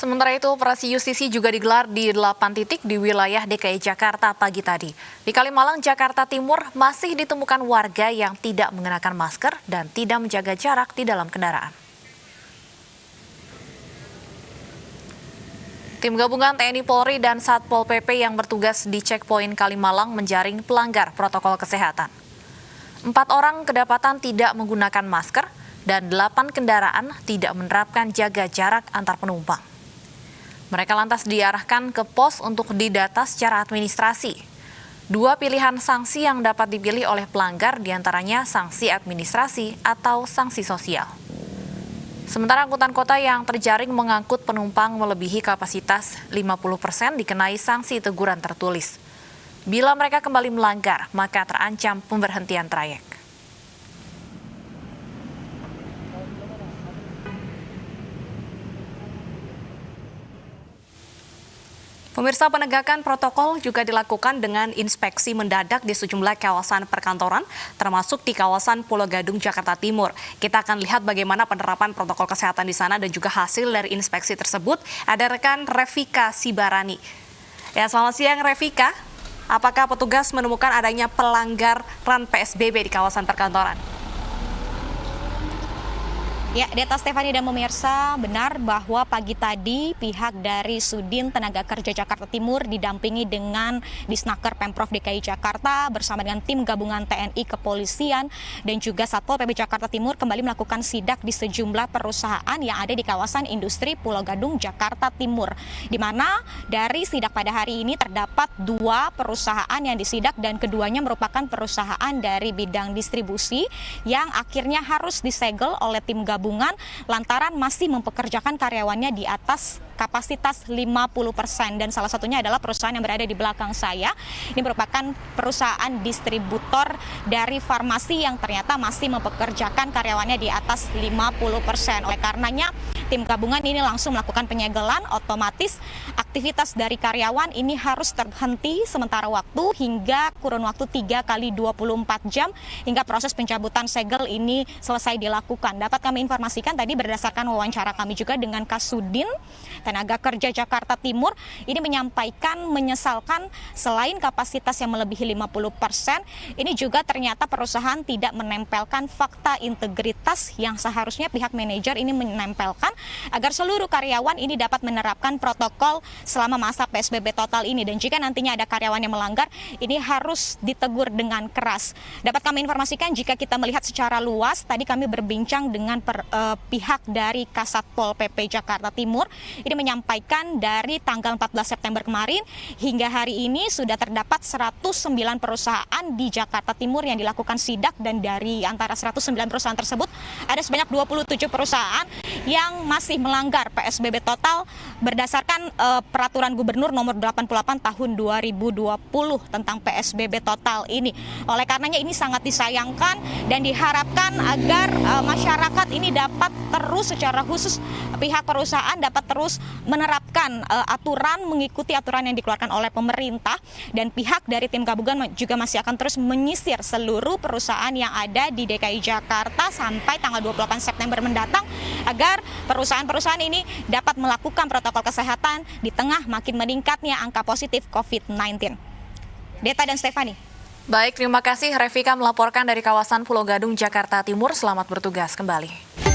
Sementara itu, operasi justisi juga digelar di 8 titik di wilayah DKI Jakarta pagi tadi. Di Kalimalang, Jakarta Timur, masih ditemukan warga yang tidak mengenakan masker dan tidak menjaga jarak di dalam kendaraan. Tim gabungan TNI Polri dan Satpol PP yang bertugas di checkpoint Kalimalang menjaring pelanggar protokol kesehatan. 4 orang kedapatan tidak menggunakan masker dan 8 kendaraan tidak menerapkan jaga jarak antar penumpang. Mereka lantas diarahkan ke pos untuk didata secara administrasi. 2 pilihan sanksi yang dapat dipilih oleh pelanggar diantaranya sanksi administrasi atau sanksi sosial. Sementara angkutan kota yang terjaring mengangkut penumpang melebihi kapasitas 50% dikenai sanksi teguran tertulis. Bila mereka kembali melanggar, maka terancam pemberhentian trayek. Pemirsa, penegakan protokol juga dilakukan dengan inspeksi mendadak di sejumlah kawasan perkantoran, termasuk di kawasan Pulau Gadung, Jakarta Timur. Kita akan lihat bagaimana penerapan protokol kesehatan di sana dan juga hasil dari inspeksi tersebut. Ada rekan Revika Sibarani. Ya, selamat siang Revika. Apakah petugas menemukan adanya pelanggaran PSBB di kawasan perkantoran? Ya, Deta Stefani dan pemirsa, benar bahwa pagi tadi pihak dari Sudin Tenaga Kerja Jakarta Timur didampingi dengan Disnaker Pemprov DKI Jakarta bersama dengan tim gabungan TNI Kepolisian dan juga Satpol PP Jakarta Timur kembali melakukan sidak di sejumlah perusahaan yang ada di kawasan industri Pulau Gadung, Jakarta Timur. Di mana dari sidak pada hari ini terdapat 2 perusahaan yang disidak dan keduanya merupakan perusahaan dari bidang distribusi yang akhirnya harus disegel oleh tim gabungan lantaran masih mempekerjakan karyawannya di atas kapasitas 50% dan salah satunya adalah perusahaan yang berada di belakang saya. Ini merupakan perusahaan distributor dari farmasi yang ternyata masih mempekerjakan karyawannya di atas 50%. Oleh karenanya tim gabungan ini langsung melakukan penyegelan, otomatis aktivitas dari karyawan ini harus terhenti sementara waktu hingga kurun waktu 3 kali 24 jam hingga proses pencabutan segel ini selesai dilakukan. Dapat kami informasikan tadi berdasarkan wawancara kami juga dengan Kasudin Tenaga Kerja Jakarta Timur, ini menyampaikan menyesalkan selain kapasitas yang melebihi 50%, ini juga ternyata perusahaan tidak menempelkan fakta integritas yang seharusnya pihak manajer ini menempelkan agar seluruh karyawan ini dapat menerapkan protokol selama masa PSBB total ini. Dan jika nantinya ada karyawan yang melanggar, ini harus ditegur dengan keras. Dapat kami informasikan jika kita melihat secara luas, tadi kami berbincang dengan pihak dari Kasatpol PP Jakarta Timur, ini menyampaikan dari tanggal 14 September kemarin hingga hari ini sudah terdapat 109 perusahaan di Jakarta Timur yang dilakukan sidak dan dari antara 109 perusahaan tersebut ada sebanyak 27 perusahaan yang masih melanggar PSBB total berdasarkan peraturan Gubernur nomor 88 tahun 2020 tentang PSBB total ini. Oleh karenanya ini sangat disayangkan dan diharapkan agar masyarakat ini dapat terus secara khusus pihak perusahaan dapat terus menerapkan aturan, mengikuti aturan yang dikeluarkan oleh pemerintah, dan pihak dari tim gabungan juga masih akan terus menyisir seluruh perusahaan yang ada di DKI Jakarta sampai tanggal 28 September mendatang agar perusahaan-perusahaan ini dapat melakukan protokol kesehatan di tengah makin meningkatnya angka positif COVID-19. Deta dan Stefani. Baik, terima kasih Revika melaporkan dari kawasan Pulau Gadung, Jakarta Timur. Selamat bertugas kembali.